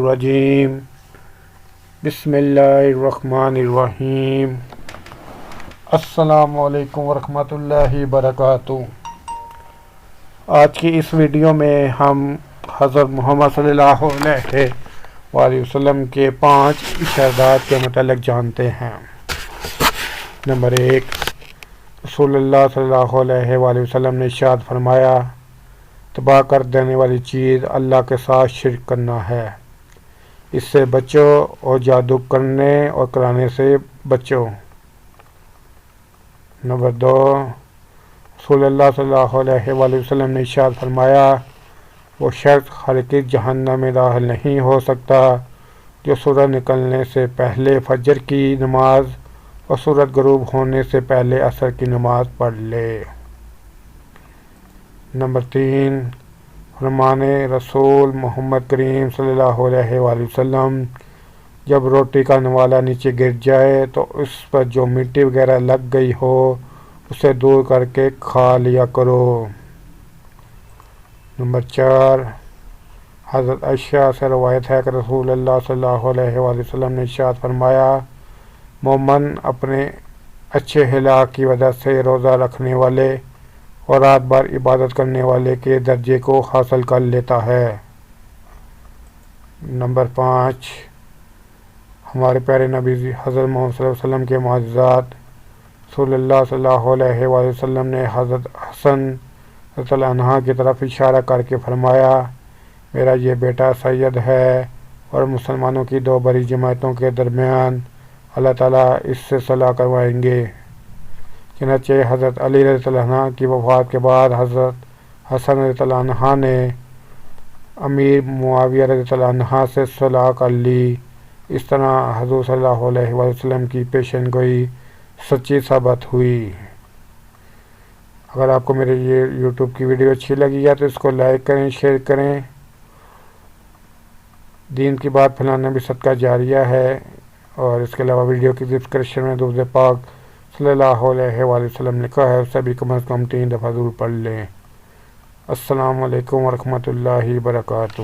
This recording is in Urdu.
الرجیم بسم اللہ الرحمن الرحیم السلام علیکم ورحمۃ اللہ وبرکاتہ۔ آج کی اس ویڈیو میں ہم حضرت محمد صلی اللہ علیہ وآلہ وسلم کے 5 ارشادات کے متعلق جانتے ہیں۔ نمبر 1، رسول اللہ صلی اللہ علیہ وآلہ وسلم نے ارشاد فرمایا، تباہ کر دینے والی چیز اللہ کے ساتھ شرک کرنا ہے، اس سے بچو اور جادو کرنے اور کرانے سے بچو۔ نمبر 2، رسول اللہ صلی اللہ علیہ وآلہ وسلم نے ارشاد فرمایا، وہ شخص ہرگز جہنم میں داخل نہیں ہو سکتا جو سورج نکلنے سے پہلے فجر کی نماز اور سورج غروب ہونے سے پہلے عصر کی نماز پڑھ لے۔ نمبر 3، فرمان رسول محمد کریم صلی اللہ علیہ وآلہ وسلم، جب روٹی کا نوالا نیچے گر جائے تو اس پر جو مٹی وغیرہ لگ گئی ہو اسے دور کر کے کھا لیا کرو۔ نمبر 4، حضرت عائشہ سے روایت ہے کہ رسول اللہ صلی اللہ علیہ وآلہ وسلم نے ارشاد فرمایا، مومن اپنے اچھے اخلاق کی وجہ سے روزہ رکھنے والے اور رات بھر عبادت کرنے والے کے درجے کو حاصل کر لیتا ہے۔ نمبر 5، ہمارے پیارے نبی حضرت محمد صلی اللہ علیہ وسلم کے معجزات۔ رسول اللہ صلی اللہ علیہ وآلہ وسلم نے حضرت حسن رضی اللہ عنہ کی طرف اشارہ کر کے فرمایا، میرا یہ بیٹا سید ہے اور مسلمانوں کی 2 بڑی جماعتوں کے درمیان اللہ تعالیٰ اس سے صلح کروائیں گے۔ چنانچہ حضرت علی رضی اللہ عنہ کی وفات کے بعد حضرت حسن رضی اللہ عنہ نے امیر معاویہ رضی اللہ عنہ سے صلح کر لی۔ اس طرح حضور صلی اللہ علیہ وآلہ وسلم کی پیشن گوئی سچی ثابت ہوئی۔ اگر آپ کو میرے یہ یوٹیوب کی ویڈیو اچھی لگی ہے تو اس کو لائک کریں، شیئر کریں۔ دین کی بات پھیلانا بھی صدقہ جاریہ ہے، اور اس کے علاوہ ویڈیو کی ڈسکرپشن میں درود پاک صلی اللہ علیہ وآلہ وسلم لکھا ہے، اسے بھی کم از کم 3 دفعہ ضرور پڑھ لیں۔ السلام علیکم ورحمۃ اللہ وبرکاتہ۔